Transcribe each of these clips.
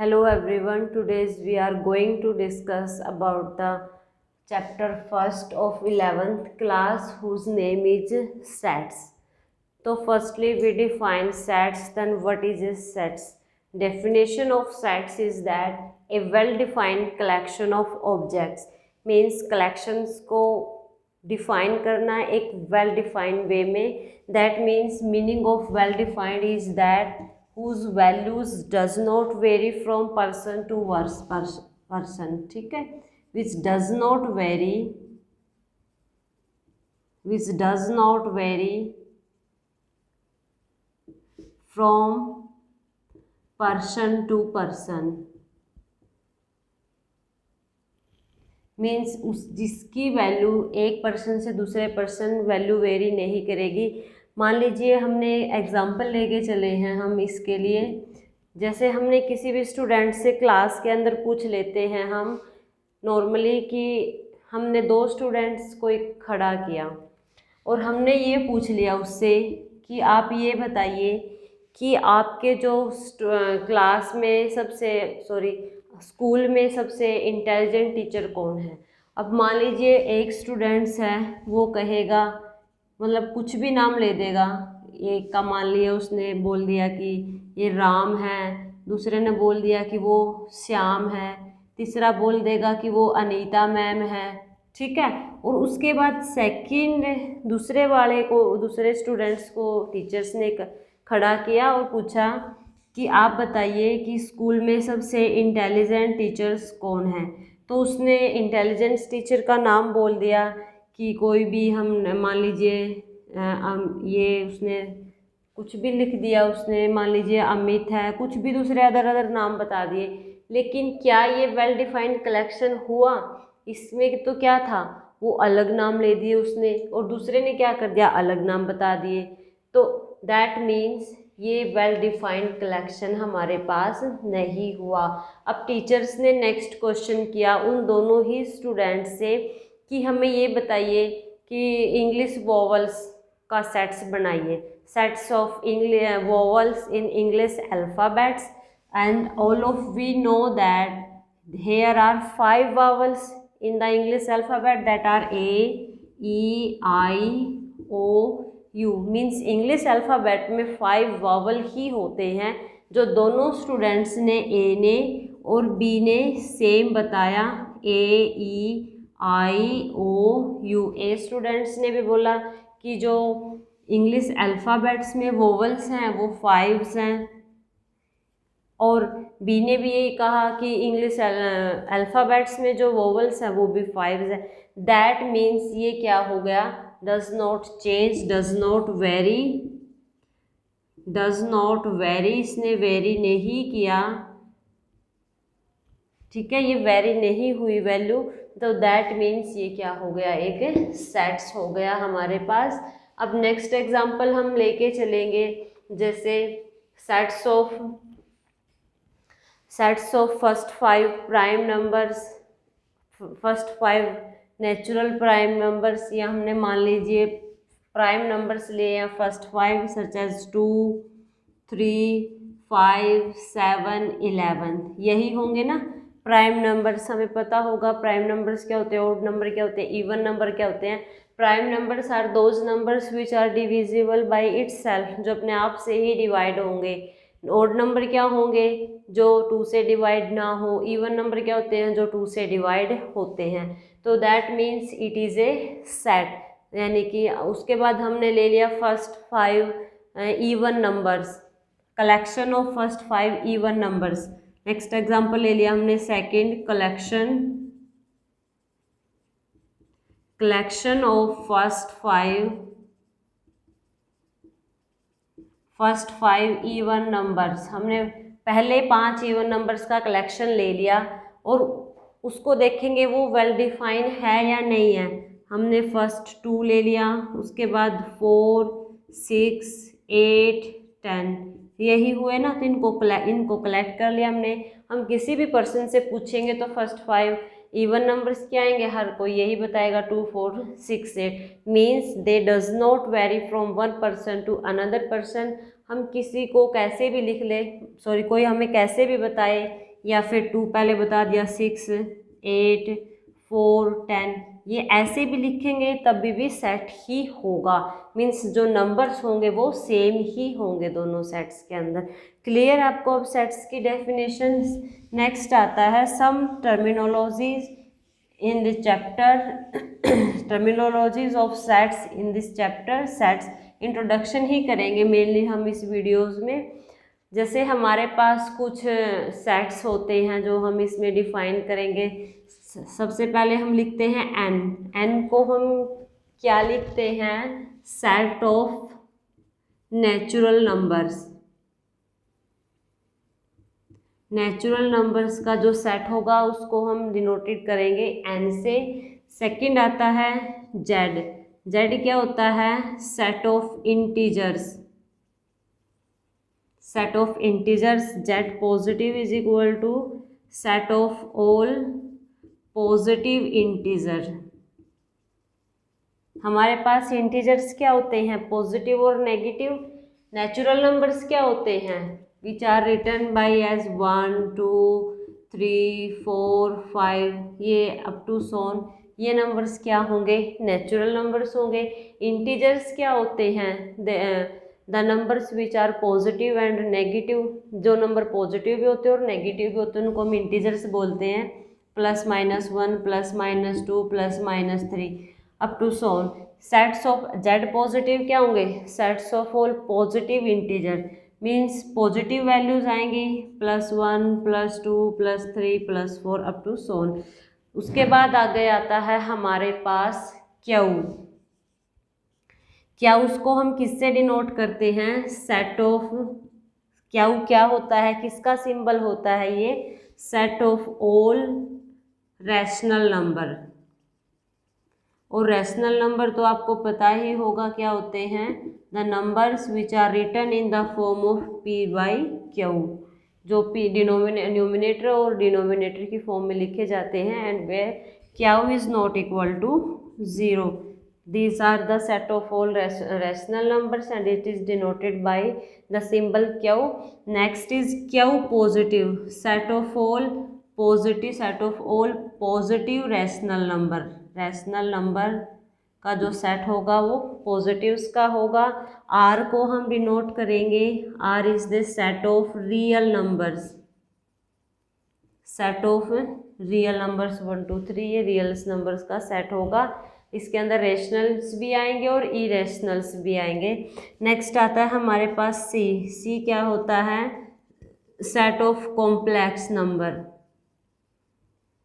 Hello everyone, today we are going to discuss about the chapter first of 11th class whose name is sets. So firstly we define sets, then what is a sets? Definition of sets is that a well-defined collection of objects means collections को define करना एक well defined वे में. That means meaning of well defined is that whose values does not vary from person to person. ठीक है, which does not vary from person to person. Means उस जिसकी value एक person से दूसरे पर्सन वैल्यू वेरी नहीं करेगी. मान लीजिए हमने एग्जाम्पल लेके चले हैं हम इसके लिए, जैसे हमने किसी भी स्टूडेंट से क्लास के अंदर पूछ लेते हैं हम नॉर्मली कि हमने दो स्टूडेंट्स को एक खड़ा किया और हमने ये पूछ लिया उससे कि आप ये बताइए कि आपके जो क्लास में स्कूल में सबसे इंटेलिजेंट टीचर कौन है. अब मान लीजिए एक स्टूडेंट्स है, वो कहेगा मतलब कुछ भी नाम ले देगा. एक का मान लिया उसने बोल दिया कि ये राम है, दूसरे ने बोल दिया कि वो श्याम है, तीसरा बोल देगा कि वो अनीता मैम है. ठीक है, और उसके बाद सेकंड दूसरे स्टूडेंट्स को टीचर्स ने खड़ा किया और पूछा कि आप बताइए कि स्कूल में सबसे इंटेलिजेंट टीचर्स कौन हैं. तो उसने इंटेलिजेंस टीचर का नाम बोल दिया कि कोई भी, हम मान लीजिए ये उसने कुछ भी लिख दिया, उसने मान लीजिए अमित है, कुछ भी दूसरे अदर नाम बता दिए. लेकिन क्या ये वेल डिफाइंड कलेक्शन हुआ? इसमें तो क्या था, वो अलग नाम ले दिए उसने और दूसरे ने क्या कर दिया, अलग नाम बता दिए. तो दैट मीन्स ये वेल डिफाइंड कलेक्शन हमारे पास नहीं हुआ. अब टीचर्स ने नेक्स्ट क्वेश्चन किया उन दोनों ही स्टूडेंट से कि हमें ये बताइए कि इंग्लिश वोवल्स का सेट्स बनाइए, sets of vowels in English alphabets. And all of we know that here are 5 vowels in the English alphabet, that are A, E, I, O, U. Means English alphabet में 5 vowel ही होते हैं, जो दोनों students ने ए ने और B ने same बताया, A, E, I, O, U. A students ने भी बोला कि जो इंग्लिश अल्फ़ाबेट्स में वोवल्स हैं वो 5 हैं, और बी ने भी यही कहा कि इंग्लिश अल्फ़ाबेट्स में जो वोवल्स हैं वो भी 5 हैं. दैट मीन्स ये क्या हो गया, does not change, does not very, इसने वेरी नहीं किया. ठीक है, ये वेरी नहीं हुई वैल्यू, तो दैट मीन्स ये क्या हो गया, एक सेट्स हो गया हमारे पास. अब नेक्स्ट एग्जांपल हम लेके चलेंगे, जैसे sets of first 5 prime numbers, first 5 natural prime numbers, या हमने मान लीजिए प्राइम नंबर्स लिए हैं फर्स्ट 5 सच एज 2, 3, 5, 7, 11. यही होंगे ना प्राइम नंबर्स. हमें पता होगा प्राइम नंबर्स क्या होते हैं, ऑड नंबर क्या होते हैं, इवन नंबर क्या होते हैं. Prime numbers are those numbers which are divisible by itself, जो अपने आप से ही डिवाइड होंगे. ऑड नंबर क्या होंगे, जो 2 से डिवाइड ना हो. इवन नंबर क्या होते हैं, जो 2 से डिवाइड होते हैं. तो that means it is a set. यानी कि उसके बाद हमने ले लिया first 5 even numbers, collection of first 5 even numbers. Next example ले लिया हमने second, collection of first 5 even numbers. हमने पहले 5 इवन नंबर्स का कलेक्शन ले लिया और उसको देखेंगे वो वेल डिफाइन है या नहीं है. हमने फर्स्ट 2 ले लिया, उसके बाद 4, 6, 8, 10, यही हुए ना. तो इनको कलेक्ट कर लिया हमने. हम किसी भी पर्सन से पूछेंगे तो फर्स्ट 5 इवन नंबर्स क्या आएंगे, हर कोई यही बताएगा 2, 4, 6, 8. Means they does not vary from one person to another person. हम किसी को कैसे भी लिख ले, कोई हमें कैसे भी बताए या फिर 2 पहले बता दिया, 6, 8, 4, 10, ये ऐसे भी लिखेंगे तब भी सेट ही होगा। मीन्स जो नंबर्स होंगे वो सेम ही होंगे दोनों सेट्स के अंदर। क्लियर आपको अब सेट्स की डेफिनेशन। नेक्स्ट आता है some terminologies in this chapter, terminologies of sets in this chapter. Sets introduction ही करेंगे मेनली हम इस वीडियोज़ में। जैसे हमारे पास कुछ सेट्स होते हैं जो हम इसमें डिफाइन करेंगे। सबसे पहले हम लिखते हैं एन। एन को हम क्या लिखते हैं? Set of natural numbers. Natural numbers का जो सेट होगा उसको हम डिनोटेड करेंगे एन से। सेकंड आता है जेड। जेड क्या होता है? Set of integers. Set of integers, Z positive is equal to set of all positive integer. हमारे पास इंटीजर्स क्या होते हैं? पॉजिटिव और नेगेटिव। नेचुरल नंबर्स क्या होते हैं? Which are written by as 1, 2, 3, 4, 5, ये अप टू सोन, ये नंबर्स क्या होंगे? नेचुरल नंबर्स होंगे। इंटीजर्स क्या होते हैं? The numbers which are positive and negative. जो नंबर पॉजिटिव भी होते हैं और नेगेटिव भी होते हैं उनको हम इंटीजर्स बोलते हैं। +-1, +-2, +-3 up to so on. Sets of Z positive क्या होंगे? Sets of all positive integer. Means positive values आएंगी +1, +2, +3, +4 अप टू सोन। उसके बाद आगे आता है हमारे पास क्यू। क्यू को हम किससे डिनोट करते हैं? Set of. क्यू क्या होता है? किसका सिंबल होता है ये? Set of all rational number. और रैशनल नंबर तो आपको पता ही होगा क्या होते हैं? The numbers which are written in the form of p/q, जो p न्यूमिनेटर और डिनोमिनेटर की फॉर्म में लिखे जाते हैं and where q is not equal to 0। These are the set of all rational numbers and it is denoted by the symbol q. Next is q positive, set of all positive, set of all positive rational number। Rational number का जो set होगा वो positives का होगा। Are को हम denote करेंगे, R is the set of real numbers. Set of real numbers 1, 2, 3 ये रियल नंबर्स का सेट होगा। इसके अंदर रेशनल्स भी आएंगे और इरेशनल्स भी आएंगे। नेक्स्ट आता है हमारे पास सी। सी क्या होता है? Set of complex number.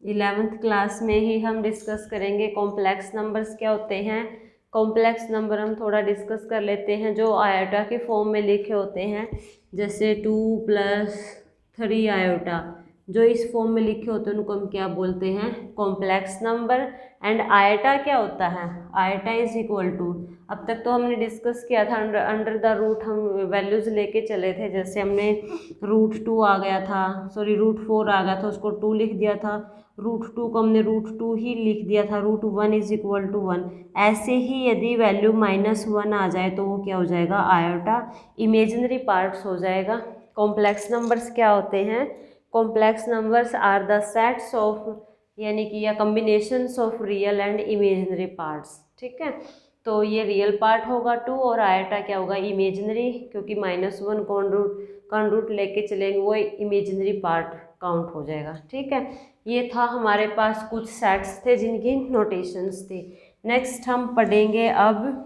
11th class में ही हम डिस्कस करेंगे कॉम्प्लेक्स नंबर्स क्या होते हैं। कॉम्प्लेक्स नंबर हम थोड़ा डिस्कस कर लेते हैं जो आयोटा के फॉर्म में लिखे होते हैं, जैसे 2 + 3 आयोटा, जो इस फॉर्म में लिखे होते हैं उनको हम क्या बोलते हैं? Complex number. एंड आयोटा क्या होता है? आयोटा इज इक्वल टू, अब तक तो हमने डिस्कस किया था अंडर द रूट हम वैल्यूज लेके चले थे। जैसे हमने √2 आ गया था, सॉरी √4 आ गया था, उसको 2 लिख दिया था। √2 को हमने √2 ही लिख दिया था। √1 इज इक्वल टू 1। ऐसे ही यदि वैल्यू -1 आ जाए तो वो क्या हो जाएगा? आयोटा इमेजिनरी पार्ट्स हो जाएगा। कॉम्प्लेक्स नंबर्स क्या होते हैं? Complex numbers are the sets of, यानी कि या combinations of real and imaginary parts. ठीक है, तो ये रियल पार्ट होगा 2 और आयोटा क्या होगा? इमेजिनरी, क्योंकि -1 कौन रूट लेके चलेंगे वो इमेजिनरी पार्ट काउंट हो जाएगा। ठीक है, ये था हमारे पास कुछ सेट्स थे जिनकी नोटेशंस थी। नेक्स्ट हम पढ़ेंगे अब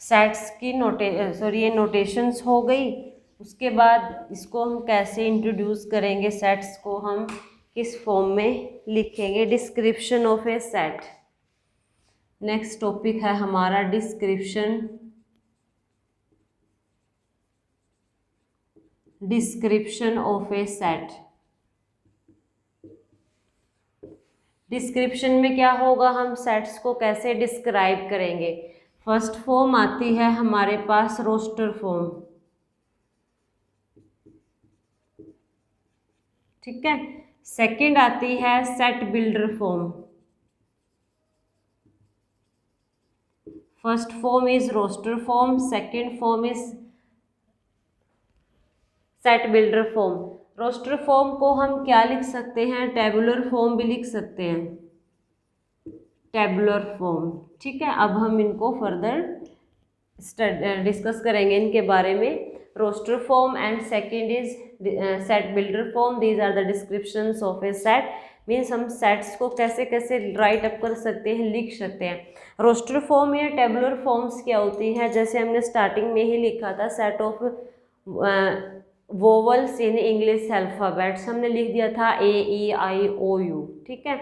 सेट्स की ये नोटेशंस हो गई। उसके बाद इसको हम कैसे इंट्रोड्यूस करेंगे, सेट्स को हम किस फॉर्म में लिखेंगे। Description of a set. Next topic है हमारा description of a set. Description में क्या होगा? हम सेट्स को कैसे डिस्क्राइब करेंगे। फर्स्ट फॉर्म आती है हमारे पास रोस्टर फॉर्म। ठीक है, सेकंड आती है set builder form. First form is roster form, second form is set builder form, roster form को हम क्या लिख सकते हैं, टेबुलर फॉर्म भी लिख सकते हैं, टेबुलर फॉर्म। ठीक है, अब हम इनको फर्दर डिस्कस करेंगे इनके बारे में। Roster form and second is set builder form, these are the descriptions of a set. Means हम सेट्स को कैसे कैसे राइट अप कर सकते हैं, लिख सकते हैं। रोस्टर फॉर्म या टेबुलर फॉर्म्स क्या होती है, जैसे हमने स्टार्टिंग में ही लिखा था, set of vowels in English alphabets, हमने लिख दिया था AEIOU। ठीक है,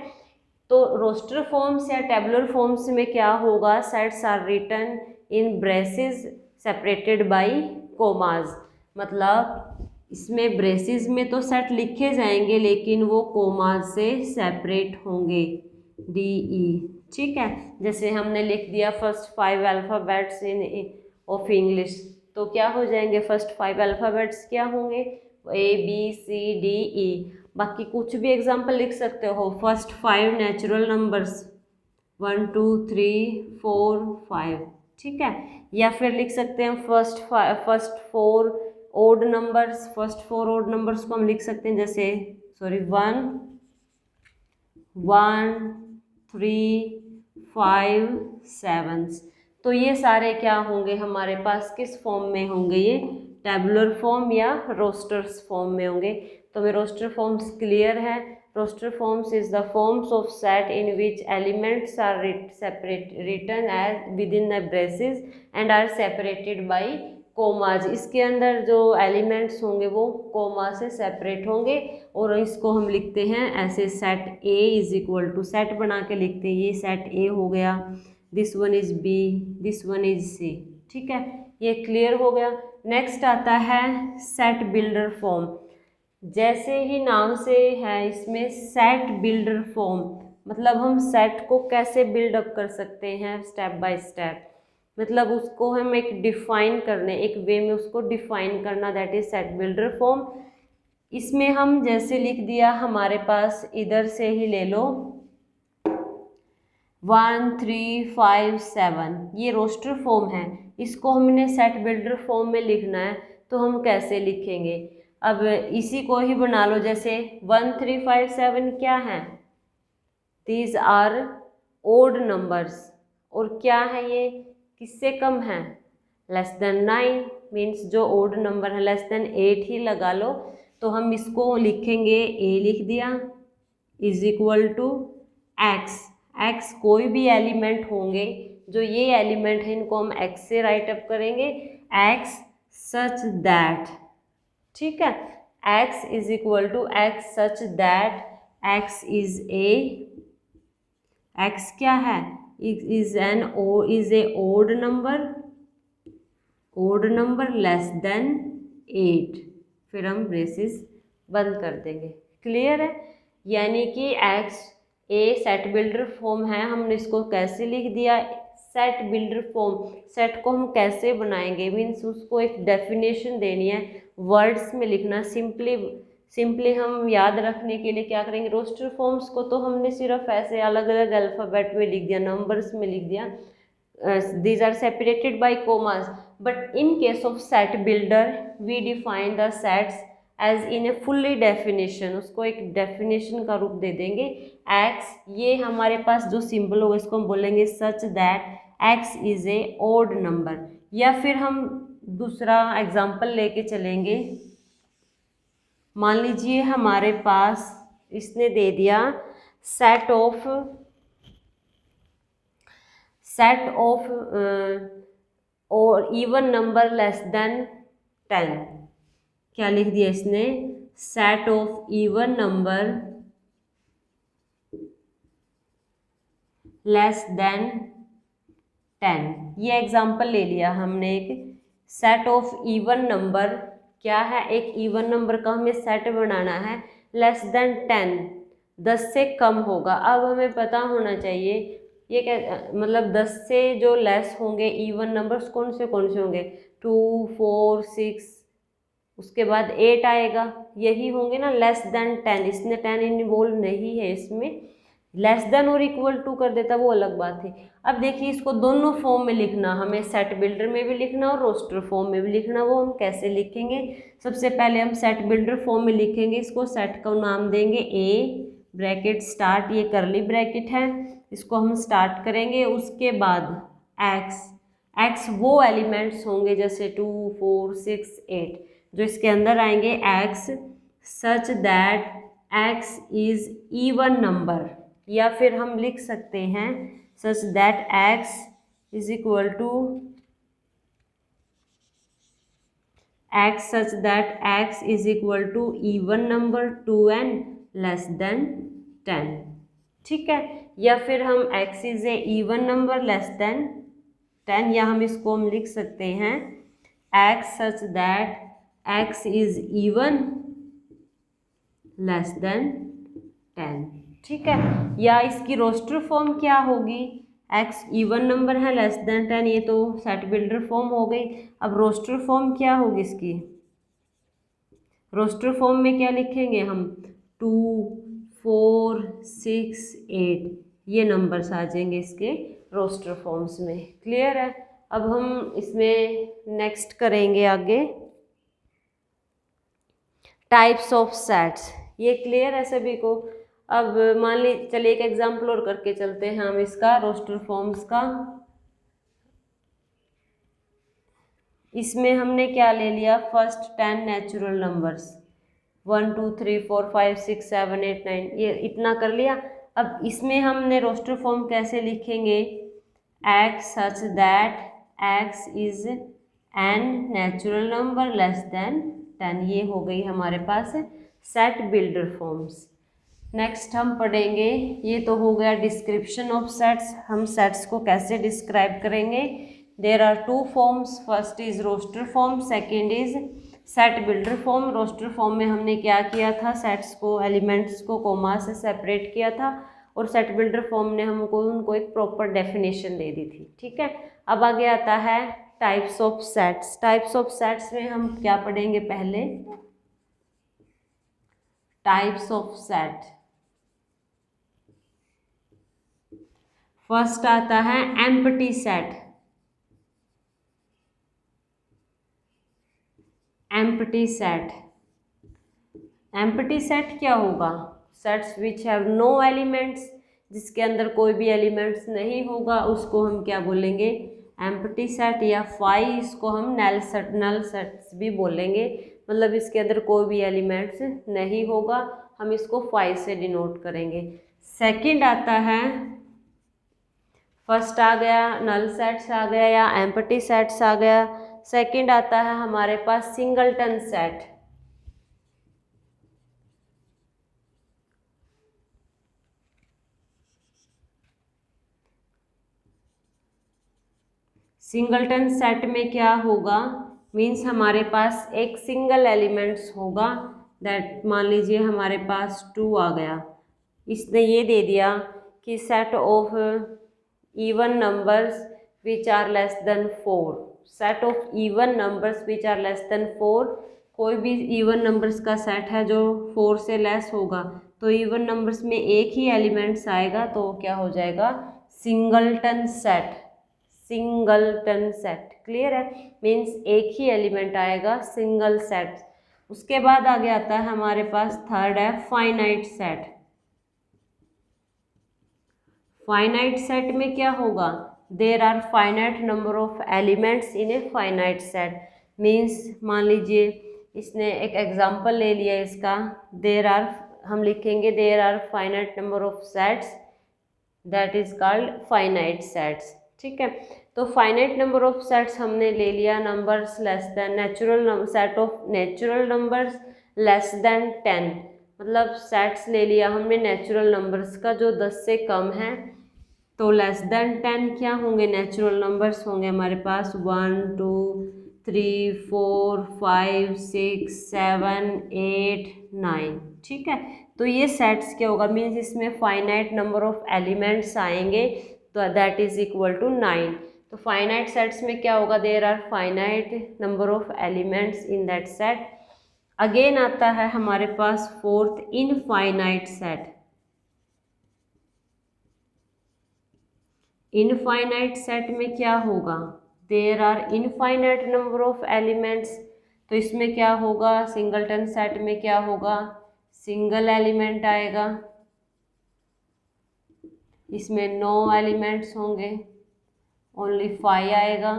तो रोस्टर फॉर्म्स या टेबुलर फॉर्म्स में क्या होगा, sets are written in braces separated by commas, मतलब इसमें ब्रेसेस में तो सेट लिखे जाएंगे लेकिन वो कोमाज से सेपरेट होंगे, DE। ठीक है, जैसे हमने लिख दिया first 5 alphabets in of English, तो क्या हो जाएंगे, फर्स्ट 5 अल्फ़ाबेट्स क्या होंगे, ABCDE। बाकी कुछ भी एग्जाम्पल लिख सकते हो, फर्स्ट 5 नेचुरल नंबर्स 1 2 3 4 5। ठीक है, या फिर लिख सकते हैं first 4 odd numbers, first 4 odd numbers को हम लिख सकते हैं जैसे 1 1 3 5 7। तो ये सारे क्या होंगे हमारे पास, किस फॉर्म में होंगे, ये टेबुलर फॉर्म या रोस्टर्स फॉर्म में होंगे। तो हमें रोस्टर फॉर्म्स क्लियर है। Roster forms is the forms of set in which elements are written as within the braces and are separated by commas. इसके अंदर जो एलिमेंट्स होंगे वो कोमा से सेपरेट होंगे और इसको हम लिखते हैं ऐसे, set A is equal to, set बना के लिखते हैं, ये सेट A हो गया, this one is B, this one is C। ठीक है, ये क्लियर हो गया। नेक्स्ट आता है सेट बिल्डर फॉर्म। जैसे ही नाम से है, इसमें सेट बिल्डर फॉर्म मतलब हम सेट को कैसे बिल्डअप कर सकते हैं स्टेप बाय स्टेप, मतलब उसको हम एक डिफाइन करने, एक वे में उसको डिफाइन करना, that is set builder form. इसमें हम जैसे लिख दिया, हमारे पास इधर से ही ले लो 1 3 5 7, ये रोस्टर फॉर्म है, इसको हमने सेट बिल्डर फॉर्म में लिखना है, तो हम कैसे लिखेंगे। अब इसी को ही बना लो, जैसे 1 3 5 7 क्या है, दीज आर ओड नंबर्स, और क्या है ये, किससे कम है, लेस देन 9, मीन्स जो ओड नंबर है लेस देन 8 ही लगा लो। तो हम इसको लिखेंगे, A लिख दिया is equal to X, X कोई भी एलिमेंट होंगे, जो ये एलिमेंट है इनको हम X से राइट अप करेंगे, X सच दैट। ठीक है, X is equal to X such that X is a, X क्या है, is a odd number less than 8, फिर हम ब्रेसेस बंद कर देंगे। क्लियर है, यानी कि X ए सेट बिल्डर फॉर्म है, हमने इसको कैसे लिख दिया, सेट बिल्डर फॉर्म। सेट को हम कैसे बनाएंगे, मीन्स उसको एक डेफिनेशन देनी है, वर्ड्स में लिखना। सिंपली हम याद रखने के लिए क्या करेंगे, रोस्टर फॉर्म्स को तो हमने सिर्फ ऐसे अलग अलग अल्फ़ाबेट में लिख दिया, नंबर्स में लिख दिया, these are separated by commas, but in case of set builder we define the sets as in a fully definition, उसको एक definition का रूप दे देंगे। x, ये हमारे पास जो सिंबल होगा इसको हम बोलेंगे such that x is a odd number। या फिर हम दूसरा एग्जाम्पल लेके चलेंगे, मान लीजिए हमारे पास इसने दे दिया सेट ऑफ और इवन नंबर लेस देन 10, क्या लिख दिया इसने, set of even number less than 10। ये एग्जाम्पल ले लिया हमने, एक सेट ऑफ इवन नंबर, क्या है, एक इवन नंबर का हमें सेट बनाना है, लेस देन 10, 10 से कम होगा। अब हमें पता होना चाहिए ये क्या, मतलब 10 से जो लेस होंगे इवन नंबर्स कौन से होंगे, 2 4 6, उसके बाद 8 आएगा, यही होंगे ना लेस देन 10। इसने 10 इन्वॉल्व नहीं है इसमें, लेस देन और इक्वल टू कर देता वो अलग बात है। अब देखिए इसको दोनों फॉर्म में लिखना, हमें सेट बिल्डर में भी लिखना और रोस्टर फॉर्म में भी लिखना। वो हम कैसे लिखेंगे, सबसे पहले हम सेट बिल्डर फॉर्म में लिखेंगे। इसको सेट का नाम देंगे ए ब्रैकेट स्टार्ट, ये करली ब्रैकेट है, इसको हम स्टार्ट करेंगे। उसके बाद एक्स वो एलिमेंट्स होंगे जैसे 2 4 6 8 जो इसके अंदर आएंगे, X such that X is even number, या फिर हम लिख सकते हैं such that X is equal to X such that X is equal to even number 2n less than 10, ठीक है। या फिर हम X is a even number less than 10, या हम लिख सकते हैं X such that X is even less than 10, ठीक है। या इसकी रोस्टर फॉर्म क्या होगी, एक्स इवन नंबर है लेस देन 10, ये तो सेट बिल्डर फॉर्म हो गई। अब रोस्टर फॉर्म क्या होगी इसकी, रोस्टर फॉर्म में क्या लिखेंगे हम 2 4 6 8, ये नंबर्स आ जाएंगे इसके रोस्टर फॉर्म्स में। क्लियर है। अब हम इसमें नेक्स्ट करेंगे आगे टाइप्स ऑफ सेट्स, ये क्लियर है सभी को। अब मान ली चलिए एक एग्जांपल और करके चलते हैं हम इसका रोस्टर फॉर्म्स का। इसमें हमने क्या ले लिया, फर्स्ट 10 नेचुरल नंबर्स 1 2 3 4 5 6 7 8 9, ये इतना कर लिया। अब इसमें हमने रोस्टर फॉर्म कैसे लिखेंगे, X such that X is an natural number less than 10, ये हो गई हमारे पास सेट बिल्डर फॉर्म्स। नेक्स्ट हम पढ़ेंगे, ये तो हो गया डिस्क्रिप्शन ऑफ सेट्स, हम सेट्स को कैसे डिस्क्राइब करेंगे। There are 2 forms, first is roster form, second is set builder form. Roster form में हमने क्या किया था, सेट्स को एलिमेंट्स को कोमा से सेपरेट किया था, और सेट बिल्डर फॉर्म ने हमको उनको एक प्रॉपर डेफिनेशन दे दी थी, ठीक है। अब आगे आता है types of sets. Types of sets में हम क्या पढ़ेंगे, पहले टाइप्स ऑफ सेट। फर्स्ट आता है empty set. Empty set, empty set क्या होगा, sets which have no elements, जिसके अंदर कोई भी एलिमेंट्स नहीं होगा उसको हम क्या बोलेंगे, एम्प्टी सेट। या फाई इसको हम नल सेट्स भी बोलेंगे, मतलब इसके अंदर कोई भी एलिमेंट्स नहीं होगा, हम इसको फाई से डिनोट करेंगे। सेकंड आता है, फर्स्ट आ गया नल सेट्स आ गया या एम्प्टी सेट्स आ गया। सेकंड आता है हमारे पास सिंगलटन सेट। सिंगलटन सेट में क्या होगा, मीन्स हमारे पास एक सिंगल एलिमेंट्स होगा, दैट मान लीजिए हमारे पास 2 आ गया, इसने ये दे दिया कि set of even numbers which are less than 4, set of even numbers which are less than 4, कोई भी इवन नंबर्स का सेट है जो 4 से लेस होगा, तो इवन नंबर्स में एक ही एलिमेंट्स आएगा, तो क्या हो जाएगा, singleton set. Singleton set clear है, मीन्स एक ही एलिमेंट आएगा, सिंगल सेट। उसके बाद आगे आता है हमारे पास थर्ड है फाइनाइट सेट। फाइनाइट सेट में क्या होगा, there are finite number of elements in a finite set, means मान लीजिए इसने एक एग्जांपल ले लिया इसका, देर आर हम लिखेंगे there are finite number of sets that is called finite sets, ठीक है। तो फाइनाइट नंबर ऑफ सेट्स हमने ले लिया, numbers less than natural set of natural numbers less than 10, मतलब सेट्स ले लिया हमने नेचुरल नंबर्स का जो 10 से कम है, तो लेस देन 10 क्या होंगे, नेचुरल नंबर्स होंगे हमारे पास 1 2 3 4 5 6 7 8 9, ठीक है। तो ये सेट्स क्या होगा, मीन्स इसमें फाइनाइट नंबर ऑफ एलिमेंट्स आएंगे, तो दैट इज इक्वल टू 9। तो फाइनाइट सेट्स में क्या होगा, there are finite number of elements in that set. Again आता है हमारे पास fourth infinite set. Infinite set में क्या होगा, there are infinite number of elements, तो इसमें क्या होगा, सिंगलटन सेट में क्या होगा, सिंगल एलिमेंट आएगा, इसमें 9 एलिमेंट्स होंगे, ओनली 5 आएगा।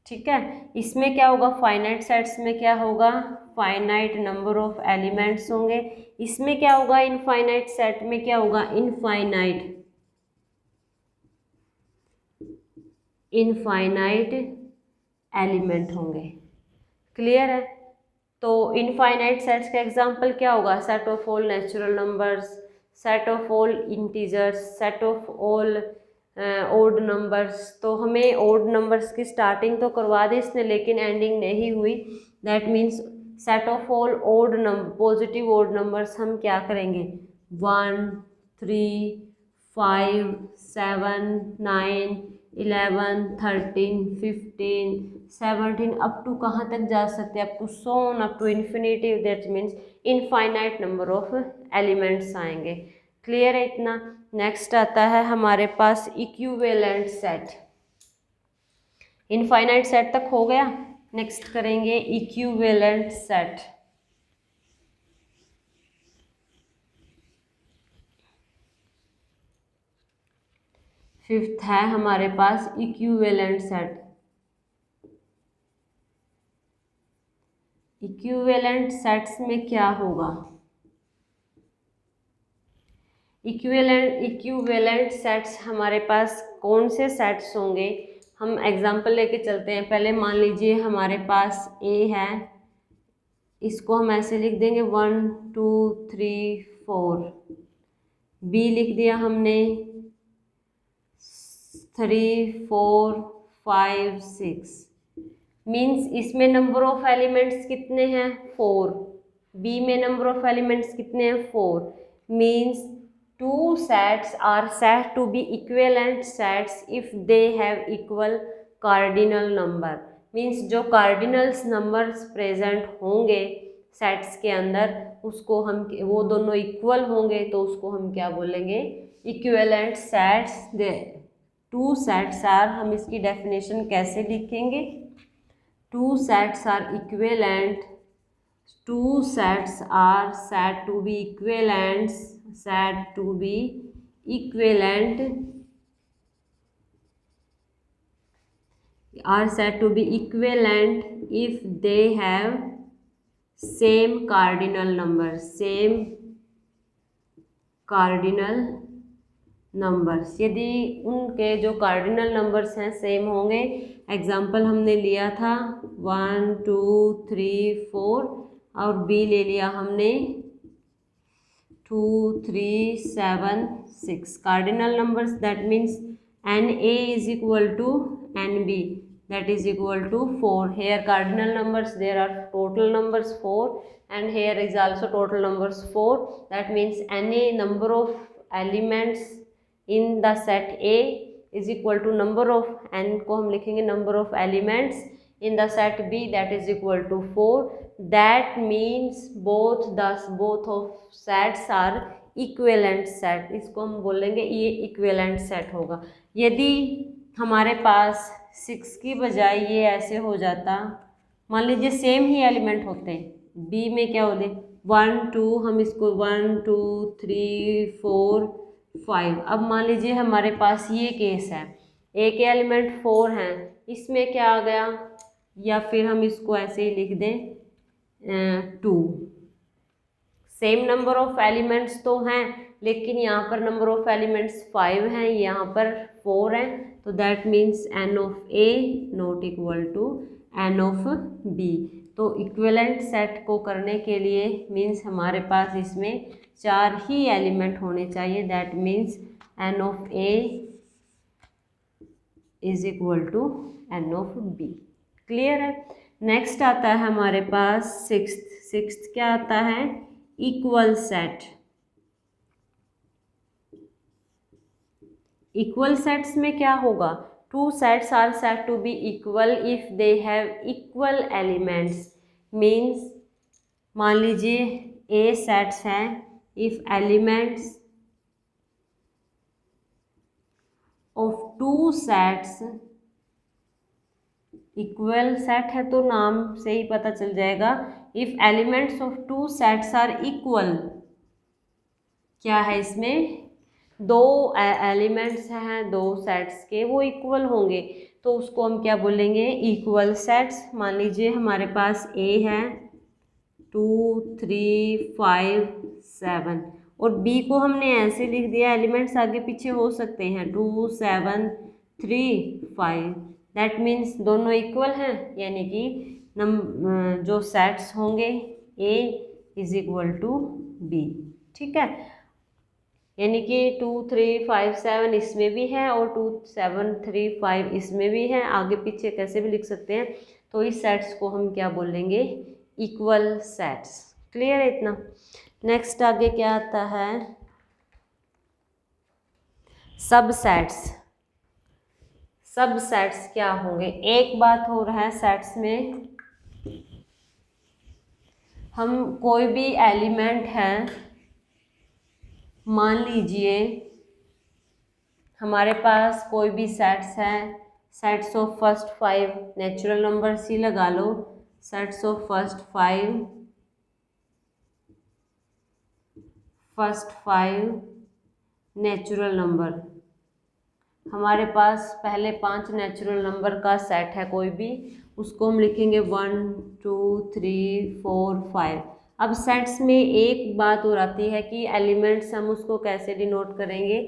ठीक है, इसमें क्या होगा, फाइनाइट सेट्स में क्या होगा, फाइनाइट नंबर ऑफ एलिमेंट्स होंगे। इसमें क्या होगा, इनफाइनाइट सेट में क्या होगा, इनफाइनाइट एलिमेंट होंगे। क्लियर है। तो इनफाइनाइट सेट्स का एग्जांपल क्या होगा, set of all natural numbers, set of all integers, set of all odd numbers. तो हमें ओड नंबर्स की स्टार्टिंग तो करवा दी इसने, लेकिन एंडिंग नहीं हुई। That means set of all odd number, positive odd numbers हम क्या करेंगे, 1 3 5 7 9 11 13 15 17 अप टू कहाँ तक जा सकते हैं, up to so on, up to infinity. That means infinite number of elements आएंगे। क्लियर है इतना। नेक्स्ट आता है हमारे पास इक्विवेलेंट सेट। इनफाइनाइट सेट तक हो गया, नेक्स्ट करेंगे इक्विवेलेंट सेट। फिफ्थ है हमारे पास इक्विवेलेंट सेट। इक्विवेलेंट सेट्स में क्या होगा, इक्विवेलेंट सेट्स हमारे पास कौन से सेट्स होंगे, हम एग्जांपल लेके चलते हैं। पहले मान लीजिए हमारे पास ए है, इसको हम ऐसे लिख देंगे 1 2 3 4। बी लिख दिया हमने 3 4 5 6। मीन्स इसमें नंबर ऑफ एलिमेंट्स कितने हैं, 4। बी में नंबर ऑफ एलिमेंट्स कितने हैं, 4। Means 2 sets are said to be equivalent sets if they have equal cardinal number। Means जो कार्डिनल्स नंबर्स प्रेजेंट होंगे सेट्स के अंदर, उसको हम, वो दोनों इक्वल होंगे तो उसको हम क्या बोलेंगे, इक्विवेलेंट सेट्स। 2 sets are, हम इसकी डेफिनेशन कैसे लिखेंगे, 2 sets are equivalent, 2 sets are said to be equivalent, said to be equivalent, are said to be equivalent if they have same cardinal numbers, same cardinal numbers. यदि उनके जो cardinal numbers हैं same होंगे, example हमने लिया था 1 2 3 4 और B ले लिया हमने 2 3 7 6 cardinal numbers. That means n A is equal to n B, that is equal to 4. Here cardinal numbers, there are total numbers 4 and here is also total numbers 4. That means any number of elements in the set A is equal to number of, n को हम लिखेंगे number of elements in the set B, that is equal to 4. That means both of sets are equivalent set. इसको हम बोलेंगे ये equivalent set होगा। यदि हमारे पास 6 की बजाय ये ऐसे हो जाता, मान लीजिए सेम ही एलिमेंट होते हैं, बी में क्या होते 1 2, हम इसको 1 2 3 4 5। अब मान लीजिए हमारे पास ये केस है, ए के एलिमेंट 4 हैं, इसमें क्या आ गया, या फिर हम इसको ऐसे ही लिख दें 2। सेम नंबर ऑफ एलिमेंट्स तो हैं, लेकिन यहाँ पर नंबर ऑफ एलिमेंट्स 5 हैं, यहाँ पर 4 हैं, तो that means n of A not equal to n of B. तो इक्विवेलेंट सेट को करने के लिए मीन्स हमारे पास इसमें 4 ही एलिमेंट होने चाहिए। That means n of A is equal to n of B. Clear है। नेक्स्ट आता है हमारे पास सिक्स्थ क्या आता है, इक्वल सेट। इक्वल सेट्स में क्या होगा, 2 sets are said to be equal if they have equal elements। मीन्स मान लीजिए A सेट्स हैं, if elements two sets, equal set है तो नाम से ही पता चल जाएगा। If elements of two sets are equal, क्या है इसमें, दो एलिमेंट्स हैं दो सेट्स के, वो इक्वल होंगे तो उसको हम क्या बोलेंगे, इक्वल सेट्स। मान लीजिए हमारे पास ए है 2 3 5 7 और बी को हमने ऐसे लिख दिया, एलिमेंट्स आगे पीछे हो सकते हैं 2 7 3 5, दैट मीन्स दोनों इक्वल हैं, यानी कि जो सेट्स होंगे ए इज इक्वल टू बी। ठीक है, यानी कि 2 3 5 7 इसमें भी है और 2 7 3 5 इसमें भी है, आगे पीछे कैसे भी लिख सकते हैं। तो इस सेट्स को हम क्या बोलेंगे, इक्वल सेट्स। क्लियर है इतना। नेक्स्ट आगे क्या आता है, सब सेट्स। सब सेट्स क्या होंगे, एक बात हो रहा है सेट्स में, हम कोई भी एलिमेंट है, मान लीजिए हमारे पास कोई भी सेट्स है, sets of first 5 natural numbers ही लगा लो, sets of first 5 natural number. हमारे पास पहले 5 नेचुरल नंबर का सेट है कोई भी, उसको हम लिखेंगे 1 2 3 4 5। अब सेट्स में एक बात और आती है कि एलिमेंट्स हम उसको कैसे डिनोट करेंगे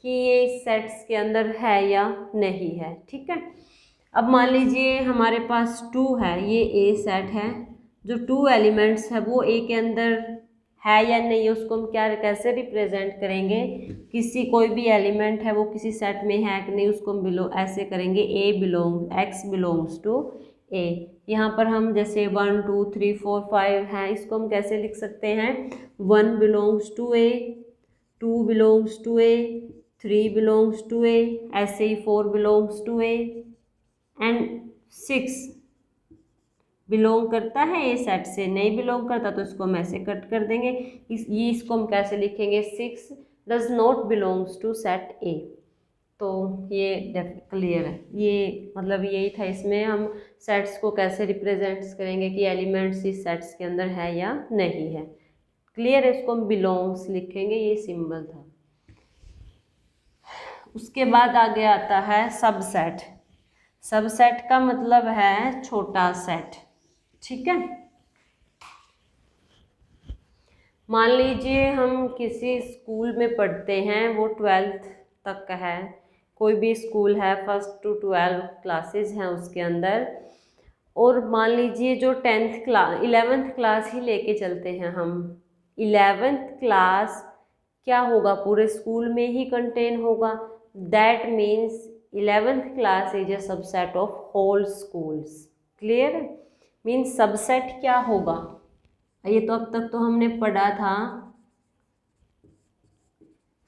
कि ये इस सेट्स के अंदर है या नहीं है। ठीक है, अब मान लीजिए हमारे पास 2 है, ये ए सेट है, जो 2 एलिमेंट्स है वो ए के अंदर है या नहीं, उसको हम क्या कैसे रिप्रेजेंट करेंगे, किसी कोई भी एलिमेंट है वो किसी सेट में है कि नहीं, उसको हम ऐसे करेंगे एक्स बिलोंग्स टू ए। यहाँ पर हम जैसे 1 2 3 4 5 हैं, इसको हम कैसे लिख सकते हैं, 1 belongs to A, 2 belongs to A, 3 belongs to A, ऐसे ही 4 belongs to A and 6 belong करता है ए सेट से, नहीं बिलोंग करता तो इसको हम ऐसे कट कर देंगे। इसको हम कैसे लिखेंगे, 6 does not belongs to set A. तो ये क्लियर है, ये मतलब यही था, इसमें हम सेट्स को कैसे रिप्रेजेंट्स करेंगे कि एलिमेंट्स इस सेट्स के अंदर है या नहीं है। क्लियर है, इसको हम बिलोंग्स लिखेंगे, ये सिंबल था। उसके बाद आगे आता है सबसेट। सबसेट का मतलब है छोटा सेट। ठीक है, मान लीजिए हम किसी स्कूल में पढ़ते हैं, वो 12th तक का है, कोई भी स्कूल है, 1st to 12 क्लासेस हैं उसके अंदर, और मान लीजिए जो 11th क्लास ही लेके चलते हैं हम, 11th क्लास क्या होगा, पूरे स्कूल में ही कंटेन होगा, that means 11th class is a subset of whole schools. Clear, means subset क्या होगा, ये तो अब तक तो हमने पढ़ा था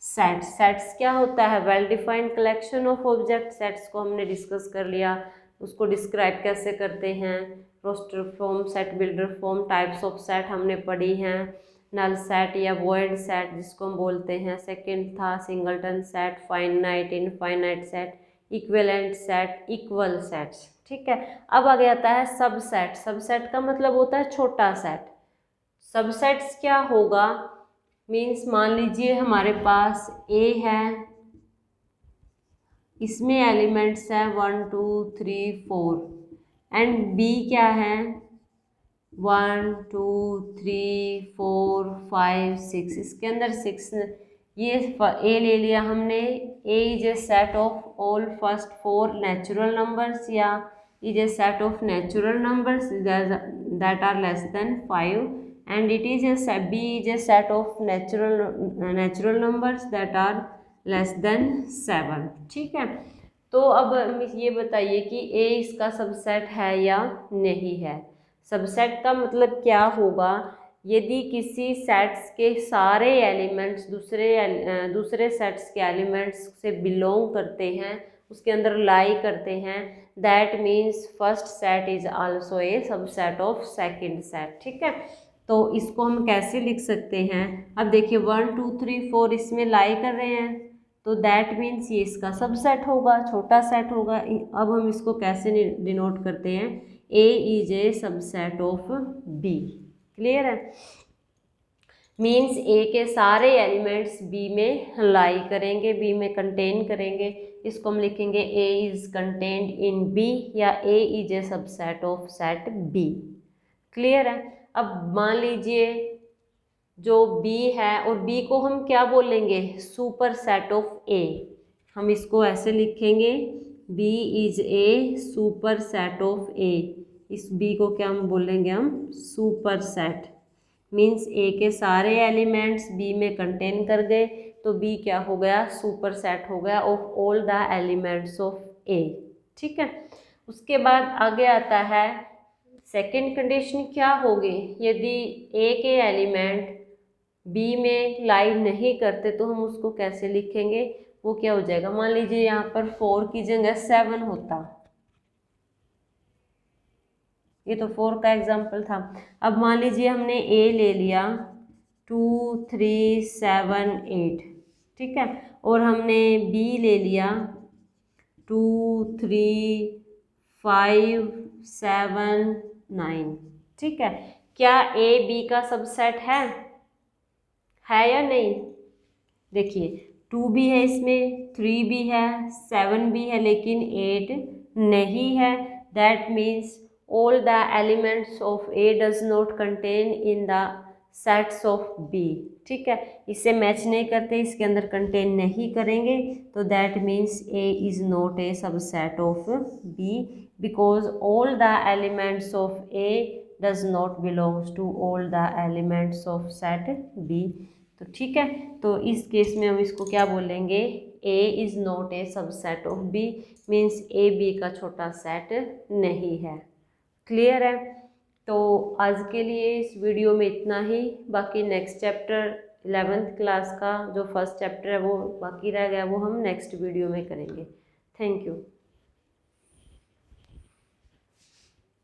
सेट्स। सेट्स क्या होता है, well defined collection of object. Sets को हमने डिस्कस कर लिया, उसको डिस्क्राइब कैसे करते हैं, roster form, set builder form, types of set हमने पढ़ी हैं, नल सेट या वॉइड सेट जिसको हम बोलते हैं। सेकंड था singleton set, finite, infinite set, equivalent set, equal sets. ठीक है, अब आगे आता है सबसेट। सबसेट का मतलब होता है छोटा सेट। सबसेट्स क्या होगा, मीन्स मान लीजिए हमारे पास ए है, इसमें एलिमेंट्स हैं 1 2 3 4 एंड बी क्या है 1 2 3 4 5 6, इसके अंदर 6, ये ए ले लिया हमने। A is a set of all first 4 natural numbers या is a set of natural numbers that are less than 5 and it is a B is a set of natural numbers that are less than 7। ठीक है, तो अब ये बताइए कि A इसका subset है या नहीं है। सबसेट का मतलब क्या होगा, यदि किसी सेट्स के सारे एलिमेंट्स दूसरे सेट्स के एलिमेंट्स से बिलोंग करते हैं, उसके अंदर लाई करते हैं, that means first set is also a subset of second set. ठीक है, तो इसको हम कैसे लिख सकते हैं, अब देखिए 1 2 3 4 इसमें लाई कर रहे हैं, तो दैट मीन्स ये इसका सबसेट होगा, छोटा सेट होगा। अब हम इसको कैसे डिनोट करते हैं, A is a subset of B. Clear है? मीन्स ए के सारे एलिमेंट्स बी में लाई करेंगे, बी में कंटेन करेंगे। इसको हम लिखेंगे A is contained in B, या A is a subset of set B. Clear है? अब मान लीजिए जो बी है, और बी को हम क्या बोलेंगे, सुपर सेट ऑफ ए। हम इसको ऐसे लिखेंगे, B is a super set of A. इस बी को क्या हम बोलेंगे, हम सुपर सेट। मीन्स ए के सारे एलिमेंट्स बी में कंटेन कर गए, तो बी क्या हो गया, सुपर सेट हो गया of all the elements of A. ठीक है? उसके बाद आगे आता है सेकेंड कंडीशन क्या होगी, यदि ए के एलिमेंट बी में लाई नहीं करते तो हम उसको कैसे लिखेंगे, वो क्या हो जाएगा। मान लीजिए यहाँ पर 4 की जगह 7 होता, ये तो 4 का एग्जाम्पल था। अब मान लीजिए हमने ए ले लिया 2 3 7 8, ठीक है, और हमने बी ले लिया 2 3 5 7 9। ठीक है? क्या ए बी का सबसेट है या नहीं? देखिए 2 भी है इसमें, 3 भी है, 7 भी है, लेकिन 8 नहीं है। That means all the elements of A does not contain in the sets of B। ठीक है? इसे मैच नहीं करते, इसके अंदर कंटेन नहीं करेंगे, तो that means A is not a subset of B because all the elements of A does not belongs to all the elements of set B। तो ठीक है, तो इस केस में हम इसको क्या बोलेंगे, A is not a subset of B means A B का छोटा सेट नहीं है। क्लियर है? तो आज के लिए इस वीडियो में इतना ही। बाकी नेक्स्ट चैप्टर 11th क्लास का जो फर्स्ट चैप्टर है वो बाकी रह गया, वो हम नेक्स्ट वीडियो में करेंगे। Thank you.